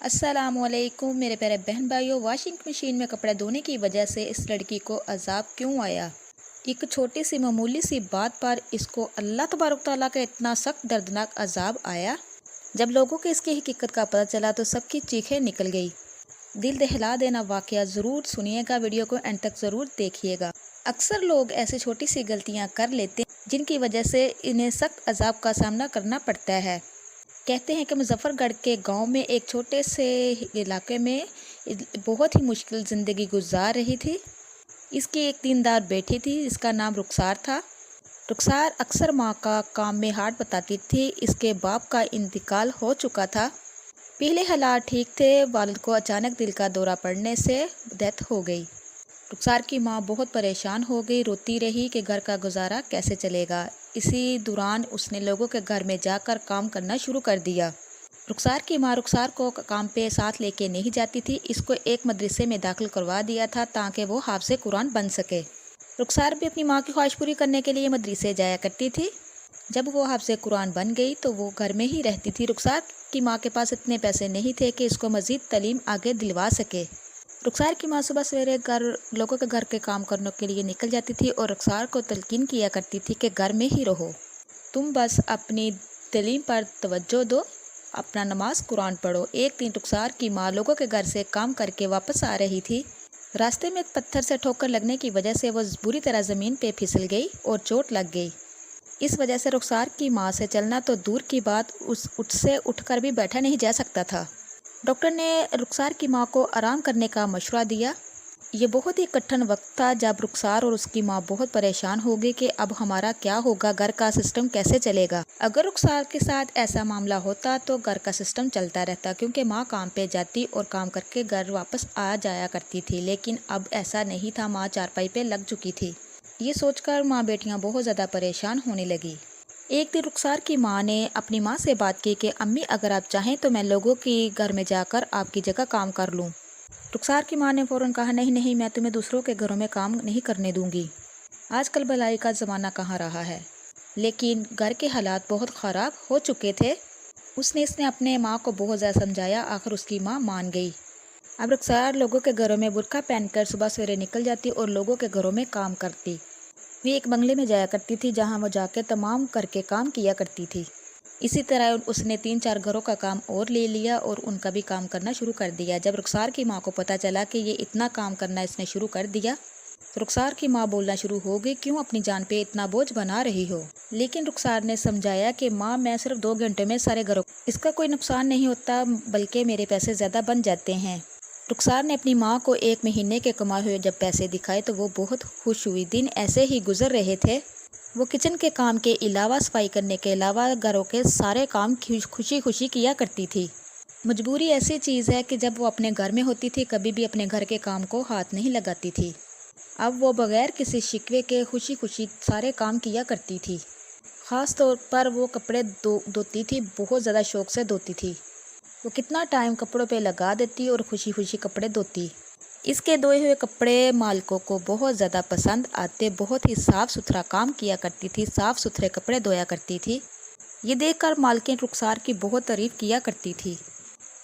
अस्सलामुअलैकुम मेरे प्यारे बहन भाइयों। वॉशिंग मशीन में कपड़े धोने की वजह से इस लड़की को अजाब क्यों आया? एक छोटी सी मामूली सी बात पर इसको अल्लाह तबारक तआला का इतना सख्त दर्दनाक अजाब आया। जब लोगों को इसकी हकीकत का पता चला तो सबकी चीखें निकल गई। दिल दहला देना वाकया ज़रूर सुनिएगा, वीडियो को एंड तक ज़रूर देखिएगा। अक्सर लोग ऐसी छोटी सी गलतियां कर लेते हैं जिनकी वजह से इन्हें सख्त अजाब का सामना करना पड़ता है। कहते हैं कि मुजफ्फरगढ़ के गांव में एक छोटे से इलाके में बहुत ही मुश्किल ज़िंदगी गुजार रही थी। इसकी एक दीनदार बेटी थी जिसका नाम रुखसार था। रुखसार अक्सर माँ का काम में हाथ बताती थी। इसके बाप का इंतकाल हो चुका था। पहले हालात ठीक थे, वालिद को अचानक दिल का दौरा पड़ने से डेथ हो गई। रुखसार की माँ बहुत परेशान हो गई, रोती रही कि घर का गुजारा कैसे चलेगा। इसी दौरान उसने लोगों के घर में जाकर काम करना शुरू कर दिया। रुखसार की माँ रुखसार को काम पे साथ लेके नहीं जाती थी। इसको एक मदरसे में दाखिल करवा दिया था ताकि वो हाफ़िज़ कुरान बन सके। रुखसार भी अपनी माँ की ख्वाहिश पूरी करने के लिए मदरसे जाया करती थी। जब वो हाफ़िज़ कुरान बन गई तो वो घर में ही रहती थी। रुखसार की माँ के पास इतने पैसे नहीं थे कि इसको मज़ीद तालीम आगे दिलवा सके। रुखसार की माँ सुबह सवेरे लोगों के घर के काम करने के लिए निकल जाती थी और रुखसार को तलकीन किया करती थी कि घर में ही रहो, तुम बस अपनी तालीम पर तवज्जो दो, अपना नमाज कुरान पढ़ो। एक दिन रुखसार की माँ लोगों के घर से काम करके वापस आ रही थी। रास्ते में पत्थर से ठोकर लगने की वजह से वो बुरी तरह ज़मीन पे फिसल गई और चोट लग गई। इस वजह से रुखसार की माँ से चलना तो दूर की बात, उससे उठकर भी बैठा नहीं जा सकता था। डॉक्टर ने रुखसार की माँ को आराम करने का मशवरा दिया। ये बहुत ही कठिन वक्त था जब रुखसार और उसकी माँ बहुत परेशान हो गई कि अब हमारा क्या होगा, घर का सिस्टम कैसे चलेगा। अगर रुखसार के साथ ऐसा मामला होता तो घर का सिस्टम चलता रहता, क्योंकि माँ काम पे जाती और काम करके घर वापस आ जाया करती थी। लेकिन अब ऐसा नहीं था, माँ चारपाई पे लग चुकी थी। ये सोचकर माँ बेटियाँ बहुत ज़्यादा परेशान होने लगी। एक दिन रुखसार की माँ ने अपनी माँ से बात की कि अम्मी, अगर आप चाहें तो मैं लोगों के घर में जाकर आपकी जगह काम कर लूँ। रुखसार की माँ ने फ़ौरन कहा, नहीं नहीं, मैं तुम्हें दूसरों के घरों में काम नहीं करने दूँगी। आजकल भलाई का ज़माना कहाँ रहा है। लेकिन घर के हालात बहुत ख़राब हो चुके थे। इसने अपने माँ को बहुत ज़्यादा समझाया, आखिर उसकी माँ मान गई। अब रुखसार लोगों के घरों में बुर्का पहनकर सुबह सवेरे निकल जाती और लोगों के घरों में काम करती। वे एक बंगले में जाया करती थी जहां वो जाकर तमाम करके काम किया करती थी। इसी तरह उसने 3-4 घरों का काम और ले लिया और उनका भी काम करना शुरू कर दिया। जब रुखसार की माँ को पता चला कि ये इतना काम करना इसने शुरू कर दिया तो रुखसार की माँ बोलना शुरू हो गई, क्यों अपनी जान पे इतना बोझ बना रही हो। लेकिन रुखसार ने समझाया कि माँ, मैं सिर्फ 2 घंटे में सारे घरों, इसका कोई नुकसान नहीं होता, बल्कि मेरे पैसे ज़्यादा बन जाते हैं। रुखसार ने अपनी माँ को 1 महीने के कमाए हुए जब पैसे दिखाए तो वो बहुत खुश हुई। दिन ऐसे ही गुजर रहे थे। वो किचन के काम के अलावा, सफाई करने के अलावा घरों के सारे काम खुशी खुशी किया करती थी। मजबूरी ऐसी चीज़ है कि जब वो अपने घर में होती थी कभी भी अपने घर के काम को हाथ नहीं लगाती थी। अब वो बगैर किसी शिकवे के खुशी खुशी सारे काम किया करती थी। ख़ास तौर पर वो कपड़े धोती थी, बहुत ज़्यादा शौक़ से धोती थी। वो कितना टाइम कपड़ों पे लगा देती और खुशी खुशी कपड़े धोती। इसके धोए हुए कपड़े मालिकों को बहुत ज़्यादा पसंद आते। बहुत ही साफ़ सुथरा काम किया करती थी, साफ़ सुथरे कपड़े धोया करती थी। ये देखकर मालकिन रुखसार की बहुत तारीफ़ किया करती थी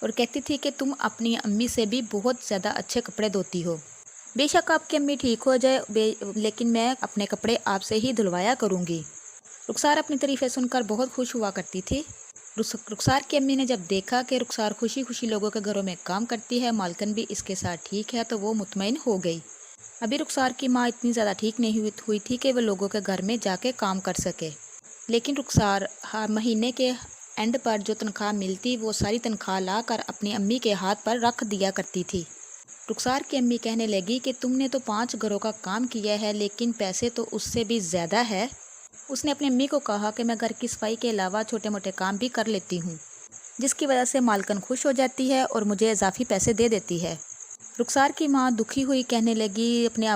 और कहती थी कि तुम अपनी अम्मी से भी बहुत ज़्यादा अच्छे कपड़े धोती हो। बेशक आपकी अम्मी ठीक हो जाए, लेकिन मैं अपने कपड़े आपसे ही धुलवाया करूँगी। रुखसार अपनी तारीफ़ें सुनकर बहुत खुश हुआ करती थी। रुखसार की अम्मी ने जब देखा कि रुखसार खुशी खुशी लोगों के घरों में काम करती है, मालकन भी इसके साथ ठीक है, तो वो मुतमईन हो गई। अभी रुखसार की माँ इतनी ज़्यादा ठीक नहीं हुई थी कि वो लोगों के घर में जाके काम कर सके। लेकिन रुखसार हर महीने के एंड पर जो तनख्वाह मिलती वो सारी तनख्वाह ला कर अपनी अम्मी के हाथ पर रख दिया करती थी। रुखसार की अम्मी कहने लगी कि तुमने तो 5 घरों का काम किया है, लेकिन पैसे तो उससे भी ज़्यादा है। उसने अपनी अम्मी को कहा कि मैं घर की सफाई के अलावा छोटे मोटे काम भी कर लेती हूँ, जिसकी वजह से मालकन खुश हो जाती है और मुझे इजाफी पैसे दे देती है। रुखसार की माँ दुखी हुई, कहने लगी, अपने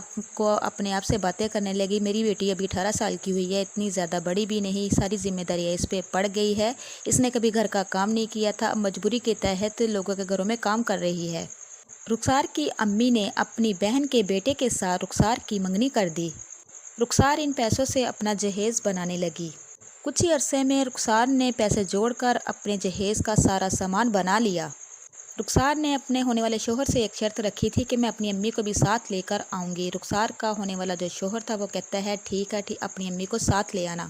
आप से बातें करने लगी, मेरी बेटी अभी 18 साल की हुई है, इतनी ज़्यादा बड़ी भी नहीं, सारी जिम्मेदारियाँ इस पे पड़ गई है। इसने कभी घर का काम नहीं किया था, अब मजबूरी के तहत लोगों के घरों में काम कर रही है। रुखसार की अम्मी ने अपनी बहन के बेटे के साथ रुखसार की मंगनी कर दी। रुखसार इन पैसों से अपना जहेज़ बनाने लगी। कुछ ही अरसे में रुखसार ने पैसे जोड़कर अपने जहेज़ का सारा सामान बना लिया। رخسار نے اپنے ہونے والے شوہر سے ایک شرط رکھی تھی کہ میں اپنی امی کو بھی ساتھ لے کر آؤں گی۔ رخسار کا ہونے والا جو شوہر تھا وہ کہتا ہے ٹھیک ہے، اپنی امی کو ساتھ لے آنا۔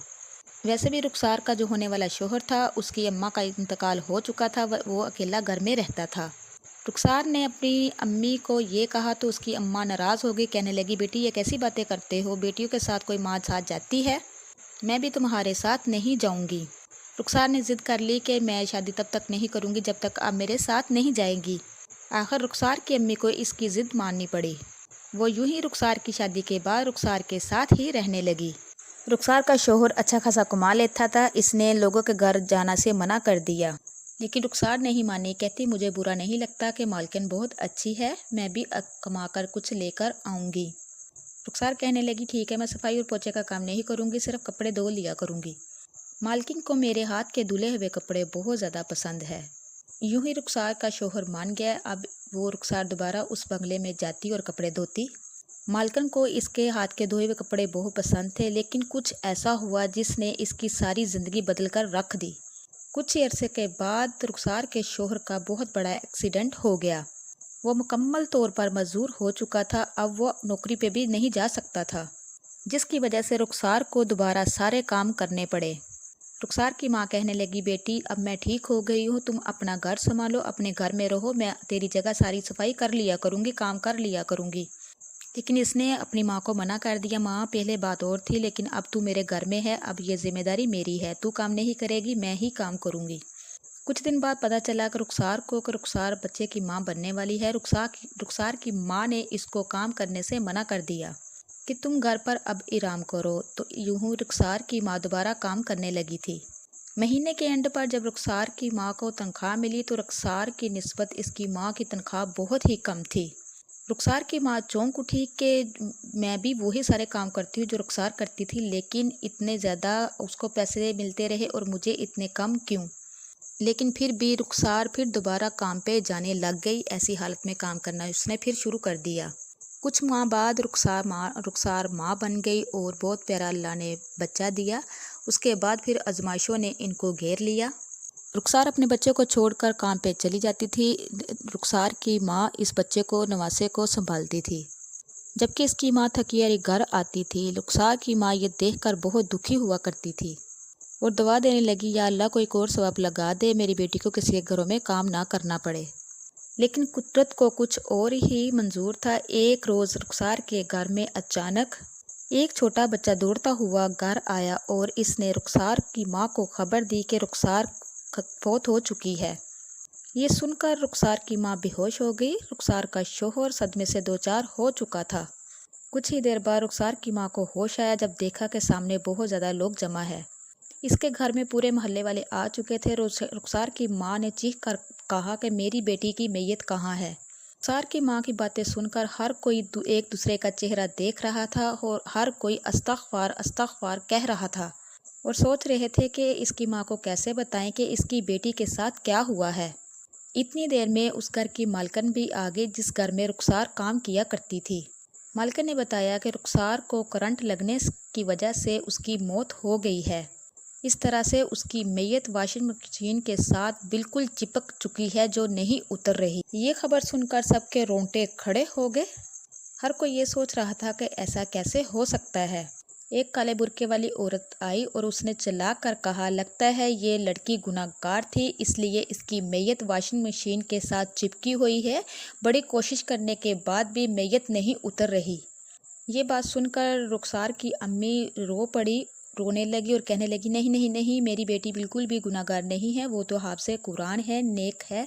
ویسے بھی رخسار کا جو ہونے والا شوہر تھا اس کی اماں کا انتقال ہو چکا تھا، وہ اکیلا گھر میں رہتا تھا۔ رخسار نے اپنی امی کو یہ کہا تو اس کی اماں ناراض ہو گئی، کہنے لگی بیٹی یہ کیسی باتیں کرتے ہو، بیٹیوں کے ساتھ کوئی ماں ساتھ جاتی ہے؟ میں بھی تمہارے ساتھ نہیں جاؤں گی۔ رخسار نے ضد کر لی کہ میں شادی تب تک نہیں کروں گی جب تک آپ میرے ساتھ نہیں جائیں گی۔ آخر رخسار کی امی کو اس کی ضد ماننی پڑی۔ وہ یوں ہی رخسار کی شادی کے بعد رخسار کے ساتھ ہی رہنے لگی۔ رخسار کا شوہر اچھا خاصا کما لیتا تھا، اس نے لوگوں کے گھر جانا سے منع کر دیا، لیکن رخسار نہیں مانی، کہتی مجھے برا نہیں لگتا کہ مالکن بہت اچھی ہے، میں بھی کما کر کچھ لے کر آؤں گی۔ رخسار کہنے لگی ٹھیک ہے، میں صفائی اور پوچھے کا کام نہیں کروں گی، صرف کپڑے دھو لیا کروں گی۔ مالکن کو میرے ہاتھ کے دھلے ہوئے کپڑے بہت زیادہ پسند ہے۔ یوں ہی رخسار کا شوہر مان گیا۔ اب وہ رخسار دوبارہ اس بنگلے میں جاتی اور کپڑے دھوتی۔ مالکن کو اس کے ہاتھ کے دھوئے ہوئے کپڑے بہت پسند تھے، لیکن کچھ ایسا ہوا جس نے اس کی ساری زندگی بدل کر رکھ دی۔ کچھ ہی عرصے کے بعد رخسار کے شوہر کا بہت بڑا ایکسیڈنٹ ہو گیا۔ وہ مکمل طور پر معذور ہو چکا تھا، اب وہ نوکری پہ بھی نہیں جا سکتا تھا، جس کی وجہ سے رخسار کو دوبارہ سارے کام کرنے پڑے۔ رخسار کی ماں کہنے لگی بیٹی اب میں ٹھیک ہو گئی ہوں، تم اپنا گھر سنبھالو، اپنے گھر میں رہو، میں تیری جگہ ساری صفائی کر لیا کروں گی، کام کر لیا کروں گی۔ لیکن اس نے اپنی ماں کو منع کر دیا، ماں پہلے بات اور تھی، لیکن اب تو میرے گھر میں ہے، اب یہ ذمہ داری میری ہے، تو کام نہیں کرے گی، میں ہی کام کروں گی۔ کچھ دن بعد پتہ چلا کہ رخسار بچے کی ماں بننے والی ہے۔ رخسار کی ماں نے اس کو کام کرنے سے منع کر دیا کہ تم گھر پر اب آرام کرو، تو یوں رخسار کی ماں دوبارہ کام کرنے لگی تھی۔ مہینے کے اینڈ پر جب رخسار کی ماں کو تنخواہ ملی تو رخسار کی نسبت اس کی ماں کی تنخواہ بہت ہی کم تھی۔ رخسار کی ماں چونک اٹھی کہ میں بھی وہی سارے کام کرتی ہوں جو رخسار کرتی تھی، لیکن اتنے زیادہ اس کو پیسے ملتے رہے اور مجھے اتنے کم کیوں؟ لیکن پھر بھی رخسار پھر دوبارہ کام پہ جانے لگ گئی، ایسی حالت میں کام کرنا اس نے پھر شروع کر دیا۔ کچھ ماہ بعد رخسار ماں بن گئی اور بہت پیارا اللہ نے بچہ دیا۔ اس کے بعد پھر آزمائشوں نے ان کو گھیر لیا۔ رخسار اپنے بچے کو چھوڑ کر کام پہ چلی جاتی تھی۔ رخسار کی ماں اس بچے کو نواسے کو سنبھالتی تھی، جبکہ اس کی ماں تھکی ہاری گھر آتی تھی۔ رخسار کی ماں یہ دیکھ کر بہت دکھی ہوا کرتی تھی اور دعا دینے لگی یا اللہ کوئی اور ثواب لگا دے، میری بیٹی کو کسی کے گھروں میں کام نہ کرنا پڑے۔ لیکن قدرت کو کچھ اور ہی منظور تھا۔ ایک روز رخسار کے گھر میں اچانک ایک چھوٹا بچہ دوڑتا ہوا گھر آیا اور اس نے رخسار کی ماں کو خبر دی کہ رخسار فوت ہو چکی ہے۔ یہ سن کر رخسار کی ماں بے ہوش ہو گئی۔ رخسار کا شوہر صدمے سے دوچار ہو چکا تھا۔ کچھ ہی دیر بعد رخسار کی ماں کو ہوش آیا جب دیکھا کہ سامنے بہت زیادہ لوگ جمع ہے۔ اس کے گھر میں پورے محلے والے آ چکے تھے۔ رخسار کی ماں نے چیخ کر کہا کہ میری بیٹی کی میت کہاں ہے؟ رخسار کی ماں کی باتیں سن کر ہر کوئی ایک دوسرے کا چہرہ دیکھ رہا تھا اور ہر کوئی استغفار استغفار کہہ رہا تھا اور سوچ رہے تھے کہ اس کی ماں کو کیسے بتائیں کہ اس کی بیٹی کے ساتھ کیا ہوا ہے۔ اتنی دیر میں اس گھر کی مالکن بھی آ گئی جس گھر میں رخسار کام کیا کرتی تھی۔ مالکن نے بتایا کہ رخسار کو کرنٹ لگنے کی وجہ سے اس کی موت ہو گئی ہے۔ اس طرح سے اس کی میت واشنگ مشین کے ساتھ بالکل چپک چکی ہے جو نہیں اتر رہی۔ یہ خبر سن کر سب کے رونگٹے کھڑے ہو گئے۔ ہر کوئی یہ سوچ رہا تھا کہ ایسا کیسے ہو سکتا ہے۔ ایک کالے برقعے والی عورت آئی اور اس نے چلا کر کہا لگتا ہے یہ لڑکی گناہ گار تھی، اس لیے اس کی میت واشنگ مشین کے ساتھ چپکی ہوئی ہے، بڑی کوشش کرنے کے بعد بھی میت نہیں اتر رہی۔ یہ بات سن کر رخسار کی امی رو پڑی، رونے لگی اور کہنے لگی نہیں نہیں نہیں، میری بیٹی بالکل بھی گناہ گار نہیں ہے، وہ تو حافظ قرآن ہے، نیک ہے،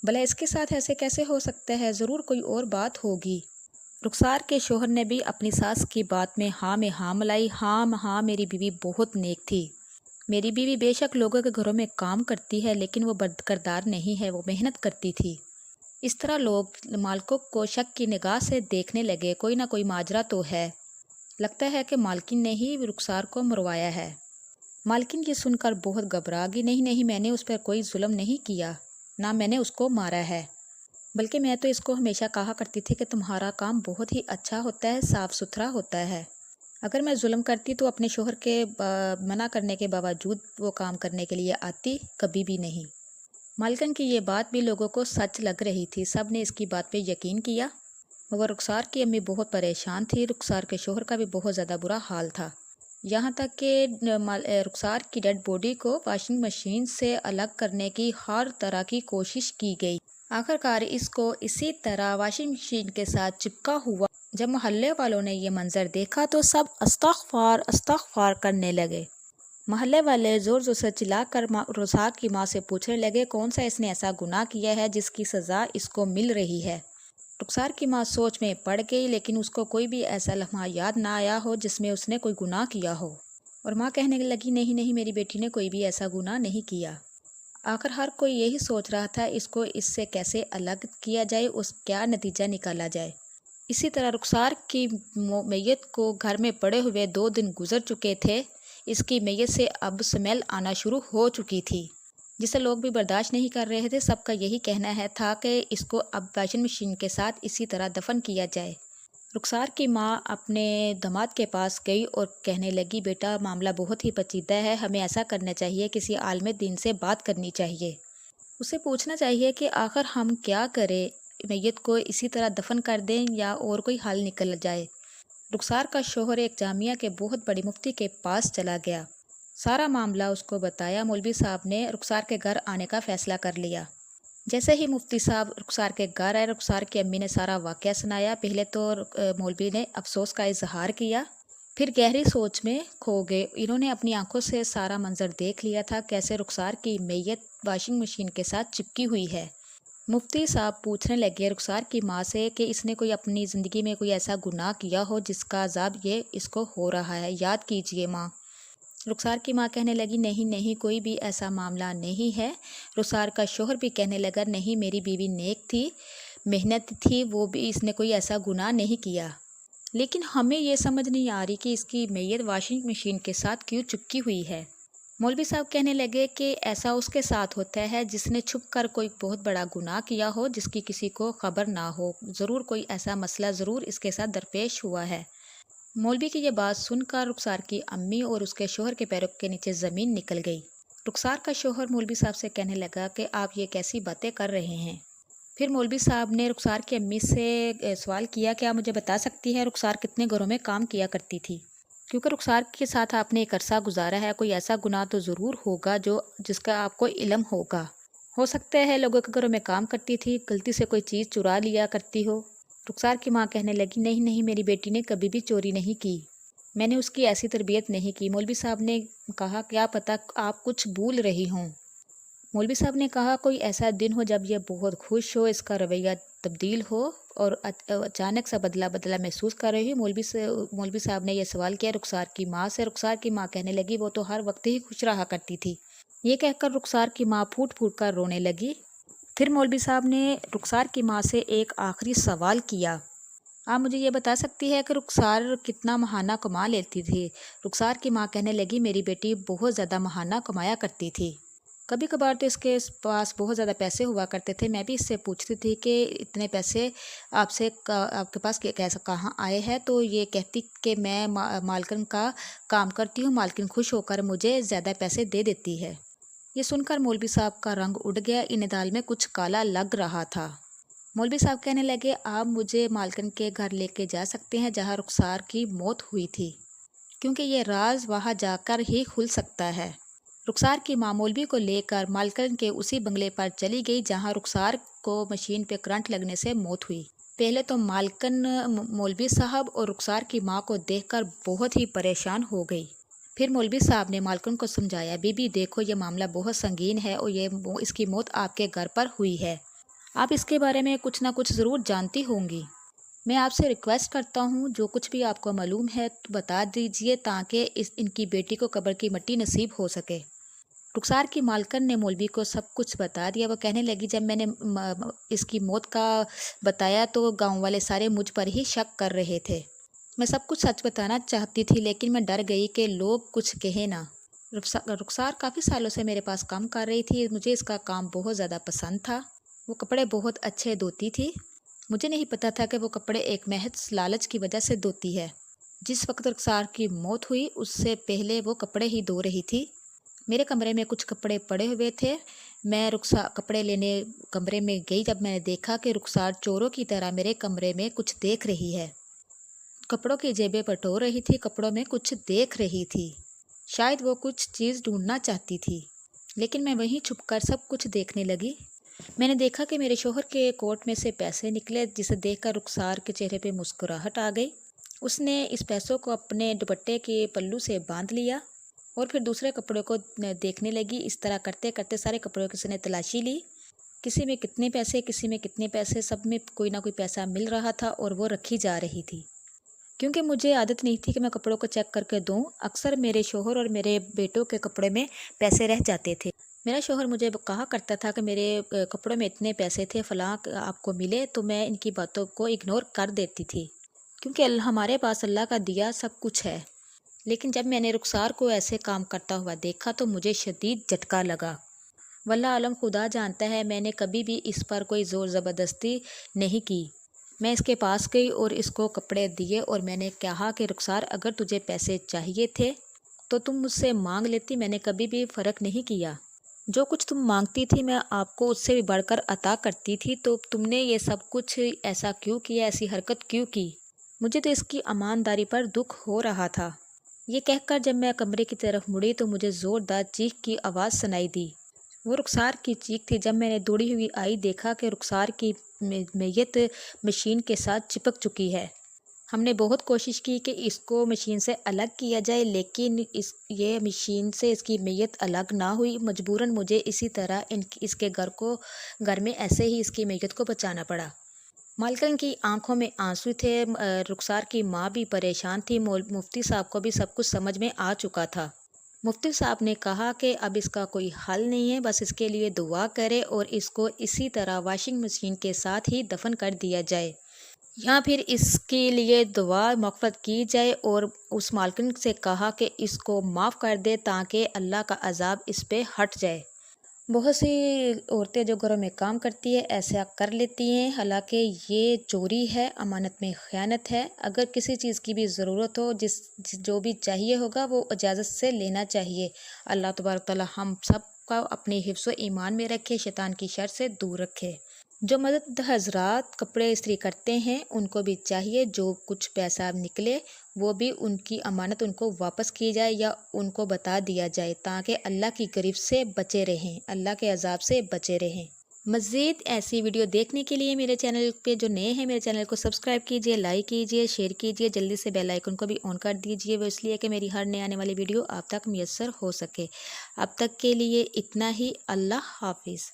بھلا اس کے ساتھ ایسے کیسے ہو سکتا ہے، ضرور کوئی اور بات ہوگی۔ رخسار کے شوہر نے بھی اپنی ساس کی بات میں ہاں ملائی، ہاں میری بیوی بہت نیک تھی، میری بیوی بے شک لوگوں کے گھروں میں کام کرتی ہے لیکن وہ بد کردار نہیں ہے، وہ محنت کرتی تھی۔ اس طرح لوگ مالکوں کو شک کی نگاہ سے دیکھنے لگے، کوئی نہ کوئی ماجرا تو ہے، لگتا ہے کہ مالکن نے ہی رخسار کو مروایا ہے۔ مالکن یہ سن کر بہت گھبرا گئی، نہیں میں نے اس پر کوئی ظلم نہیں کیا، نہ میں نے اس کو مارا ہے، بلکہ میں تو اس کو ہمیشہ کہا کرتی تھی کہ تمہارا کام بہت ہی اچھا ہوتا ہے، صاف ستھرا ہوتا ہے، اگر میں ظلم کرتی تو اپنے شوہر کے منع کرنے کے باوجود وہ کام کرنے کے لیے آتی کبھی بھی نہیں۔ मालकन की ये बात भी लोगों को सच लग रही थी। सब ने इसकी बात पे यकीन किया, मगर रुखसार की अम्मी बहुत परेशान थी। रुखसार के शोहर का भी बहुत ज़्यादा बुरा हाल था। यहाँ तक कि रुखसार की डेड बॉडी को वॉशिंग मशीन से अलग करने की हर तरह की कोशिश की गई। आखिरकार इसको इसी तरह वॉशिंग मशीन के साथ चिपका हुआ जब मोहल्ले वालों ने ये मंजर देखा तो सब अस्तगफार अस्तगफार करने लगे। मोहल्ले वाले ज़ोर ज़ोर से चिल्लाकर रुखसार की माँ से पूछने लगे कौन सा इसने ऐसा गुनाह किया है जिसकी सज़ा इसको मिल रही है। रुखसार की माँ सोच में पड़ गई, लेकिन उसको कोई भी ऐसा लम्हा याद ना आया हो जिसमें उसने कोई गुनाह किया हो। और माँ कहने लगी नहीं नहीं, मेरी बेटी ने कोई भी ऐसा गुनाह नहीं किया। आखिर हर कोई यही सोच रहा था इसको इससे कैसे अलग किया जाए, उस क्या नतीजा निकाला जाए। इसी तरह रुखसार की मैयत को घर में पड़े हुए 2 दिन गुजर चुके थे। इसकी मैयत से अब स्मेल आना शुरू हो चुकी थी, जिसे लोग भी बर्दाश्त नहीं कर रहे थे। सबका यही कहना था कि इसको अब वॉशिंग मशीन के साथ इसी तरह दफन किया जाए। रुखसार की माँ अपने दामाद के पास गई और कहने लगी बेटा मामला बहुत ही पेचीदा है, हमें ऐसा करना चाहिए, किसी आलिम दीन से बात करनी चाहिए, उसे पूछना चाहिए कि आखिर हम क्या करें, मैयत को इसी तरह दफन कर दें या और कोई हल निकल जाए। रुखसार का शोहर एक जामिया के बहुत बड़ी मुफ्ती के पास चला गया। सारा मामला उसको बताया। मौलवी साहब ने रुखसार के घर आने का फ़ैसला कर लिया। जैसे ही मुफ्ती साहब रुखसार के घर आए, रुखसार की अम्मी ने सारा वाक़या सुनाया। पहले तो मौलवी ने अफसोस का इजहार किया, फिर गहरी सोच में खो गए। इन्होंने अपनी आंखों से सारा मंजर देख लिया था, कैसे रुखसार की मैयत वॉशिंग मशीन के साथ चिपकी हुई है। मुफ्ती साहब पूछने लगे रुखसार की माँ से कि इसने कोई अपनी ज़िंदगी में कोई ऐसा गुनाह किया हो जिसका अजाब ये इसको हो रहा है, याद कीजिए माँ। रुखसार की माँ कहने लगी नहीं नहीं, कोई भी ऐसा मामला नहीं है। रुखसार का शोहर भी कहने लगा नहीं, मेरी बीवी नेक थी, मेहनत थी, वो भी इसने कोई ऐसा गुनाह नहीं किया। लेकिन हमें ये समझ नहीं आ रही कि इसकी मैयत वॉशिंग मशीन के साथ क्यों चिपकी हुई है। मौलवी साहब कहने लगे कि ऐसा उसके साथ होता है जिसने छुप कर कोई बहुत बड़ा गुनाह किया हो जिसकी किसी को खबर ना हो। ज़रूर कोई ऐसा मसला ज़रूर इसके साथ दरपेश हुआ है। मौलवी की ये बात सुनकर रुखसार की अम्मी और उसके शोहर के पैरों के नीचे ज़मीन निकल गई। रुखसार का शोहर मौलवी साहब से कहने लगा कि आप ये कैसी बातें कर रहे हैं। फिर मौलवी साहब ने रुखसार की अम्मी से सवाल किया कि आप मुझे बता सकती है रुखसार कितने घरों में काम किया करती थी, क्योंकि रुखसार के साथ आपने एक अरसा गुजारा है, कोई ऐसा गुनाह तो ज़रूर होगा जिसका आपको इल्म होगा। हो सकता है लोगों के घरों में काम करती थी, गलती से कोई चीज़ चुरा लिया करती हो। रुखसार की माँ कहने लगी नहीं नहीं, मेरी बेटी ने कभी भी चोरी नहीं की, मैंने उसकी ऐसी तरबियत नहीं की। मौलवी साहब ने कहा क्या पता आप कुछ भूल रही हों। मौलवी साहब ने कहा कोई ऐसा दिन हो जब यह बहुत खुश हो, इसका रवैया तब्दील हो और अचानक सा बदला बदला महसूस कर रही हो। मौलवी साहब ने यह सवाल किया रुखसार की माँ से। रुखसार की माँ कहने लगी वो तो हर वक्त ही खुश रहा करती थी। ये कहकर रुखसार की माँ फूट फूट कर रोने लगी। फिर मौलवी साहब ने रुखसार की माँ से एक आखिरी सवाल किया, आप मुझे ये बता सकती है कि रुखसार कितना महाना कमा लेती थी। रुखसार की माँ कहने लगी मेरी बेटी बहुत ज़्यादा महाना कमाया करती थी, कभी कभार तो इसके पास बहुत ज़्यादा पैसे हुआ करते थे। मैं भी इससे पूछती थी कि इतने पैसे आपके पास कैसे कहाँ आए हैं, तो ये कहती कि मैं मालकिन का काम करती हूँ, मालकिन खुश होकर मुझे ज़्यादा पैसे दे देती है। ये सुनकर मौलवी साहब का रंग उड़ गया, इन दाल में कुछ काला लग रहा था। मौलवी साहब कहने लगे आप मुझे मालकिन के घर लेके जा सकते हैं जहाँ रुखसार की मौत हुई थी, क्योंकि ये राज वहाँ जाकर ही खुल सकता है। रुखसार की माँ मौलवी को लेकर मालकिन के उसी बंगले पर चली गई जहाँ रुखसार को मशीन पे करंट लगने से मौत हुई। पहले तो मालकिन मौलवी साहब और रुखसार की माँ को देखकर बहुत ही परेशान हो गई। फिर मौलवी साहब ने मालकिन को समझाया बीबी देखो ये मामला बहुत संगीन है और इसकी मौत आपके घर पर हुई है, आप इसके बारे में कुछ ना कुछ ज़रूर जानती होंगी। मैं आपसे रिक्वेस्ट करता हूँ जो कुछ भी आपको मालूम है तो बता दीजिए ताकि इनकी बेटी को कब्र की मिट्टी नसीब हो सके। रुखसार की मालकिन ने मौलवी को सब कुछ बता दिया। वो कहने लगी जब मैंने इसकी मौत का बताया तो गांव वाले सारे मुझ पर ही शक कर रहे थे। मैं सब कुछ सच बताना चाहती थी लेकिन मैं डर गई कि लोग कुछ कहे ना। रुखसार काफ़ी सालों से मेरे पास काम कर रही थी, मुझे इसका काम बहुत ज़्यादा पसंद था। वो कपड़े बहुत अच्छे धोती थी। मुझे नहीं पता था कि वो कपड़े एक महज लालच की वजह से धोती है। जिस वक्त रुखसार की मौत हुई उससे पहले वो कपड़े ही धो रही थी। میرے کمرے میں کچھ کپڑے پڑے ہوئے تھے۔ میں کپڑے لینے کمرے میں گئی جب میں نے دیکھا کہ رخسار چوروں کی طرح میرے کمرے میں کچھ دیکھ رہی ہے۔ کپڑوں کی جیبیں بٹور رہی تھی، کپڑوں میں کچھ دیکھ رہی تھی۔ شاید وہ کچھ چیز ڈھونڈنا چاہتی تھی، لیکن میں وہیں چھپ کر سب کچھ دیکھنے لگی۔ میں نے دیکھا کہ میرے شوہر کے کوٹ میں سے پیسے نکلے، جسے دیکھ کر رخسار کے چہرے پہ مسکراہٹ آ گئی۔ اس نے اس پیسوں کو اپنے دوپٹے کے پلو سے باندھ لیا اور پھر دوسرے کپڑوں کو دیکھنے لگی۔ اس طرح کرتے کرتے سارے کپڑوں کی اس نے تلاشی لی، کسی میں کتنے پیسے، کسی میں کتنے پیسے، سب میں کوئی نہ کوئی پیسہ مل رہا تھا اور وہ رکھی جا رہی تھی۔ کیونکہ مجھے عادت نہیں تھی کہ میں کپڑوں کو چیک کر کے دوں، اکثر میرے شوہر اور میرے بیٹوں کے کپڑے میں پیسے رہ جاتے تھے۔ میرا شوہر مجھے کہا کرتا تھا کہ میرے کپڑوں میں اتنے پیسے تھے، فلاں آپ کو ملے، تو میں ان کی باتوں کو اگنور کر دیتی تھی، کیونکہ ہمارے پاس اللہ کا دیا سب کچھ ہے۔ لیکن جب میں نے رخسار کو ایسے کام کرتا ہوا دیکھا تو مجھے شدید جھٹکا لگا۔ واللہ عالم خدا جانتا ہے، میں نے کبھی بھی اس پر کوئی زور زبردستی نہیں کی۔ میں اس کے پاس گئی اور اس کو کپڑے دیے اور میں نے کہا کہ رخسار، اگر تجھے پیسے چاہیے تھے تو تم مجھ سے مانگ لیتی، میں نے کبھی بھی فرق نہیں کیا۔ جو کچھ تم مانگتی تھی میں آپ کو اس سے بھی بڑھ کر عطا کرتی تھی، تو تم نے یہ سب کچھ ایسا کیوں کیا، ایسی حرکت کیوں کی؟ مجھے تو اس کی ایمانداری پر دکھ ہو رہا تھا۔ یہ کہہ کر جب میں کمرے کی طرف مڑی تو مجھے زوردار چیخ کی آواز سنائی دی۔ وہ رخسار کی چیخ تھی۔ جب میں نے دوڑی ہوئی آئی دیکھا کہ رخسار کی میت مشین کے ساتھ چپک چکی ہے۔ ہم نے بہت کوشش کی کہ اس کو مشین سے الگ کیا جائے، لیکن یہ مشین سے اس کی میت الگ نہ ہوئی۔ مجبوراً مجھے اسی طرح اس کے گھر میں ایسے ہی اس کی میت کو بچانا پڑا۔ مالکن کی آنکھوں میں آنسو تھے، رخسار کی ماں بھی پریشان تھی، مفتی صاحب کو بھی سب کچھ سمجھ میں آ چکا تھا۔ مفتی صاحب نے کہا کہ اب اس کا کوئی حل نہیں ہے، بس اس کے لیے دعا کرے اور اس کو اسی طرح واشنگ مشین کے ساتھ ہی دفن کر دیا جائے، یا پھر اس کے لیے دعا مغفرت کی جائے، اور اس مالکن سے کہا کہ اس کو معاف کر دے تاکہ اللہ کا عذاب اس پہ ہٹ جائے۔ بہت سی عورتیں جو گھروں میں کام کرتی ہیں ایسا کر لیتی ہیں، حالانکہ یہ چوری ہے، امانت میں خیانت ہے۔ اگر کسی چیز کی بھی ضرورت ہو، جو بھی چاہیے ہوگا وہ اجازت سے لینا چاہیے۔ اللہ تبارک تعالی ہم سب کا اپنے حفظ و ایمان میں رکھے، شیطان کی شر سے دور رکھے۔ جو مدد حضرات کپڑے استری کرتے ہیں ان کو بھی چاہیے جو کچھ پیسہ نکلے وہ بھی ان کی امانت ان کو واپس کی جائے یا ان کو بتا دیا جائے، تاکہ اللہ کی گرفت سے بچے رہیں، اللہ کے عذاب سے بچے رہیں۔ مزید ایسی ویڈیو دیکھنے کے لیے میرے چینل پہ جو نئے ہیں میرے چینل کو سبسکرائب کیجئے، لائک کیجئے، شیئر کیجئے، جلدی سے بیل آئیکن کو بھی آن کر دیجئے، وہ اس لیے کہ میری ہر نئے آنے والی ویڈیو آپ تک میسر ہو سکے۔ اب تک کے لیے اتنا ہی، اللہ حافظ۔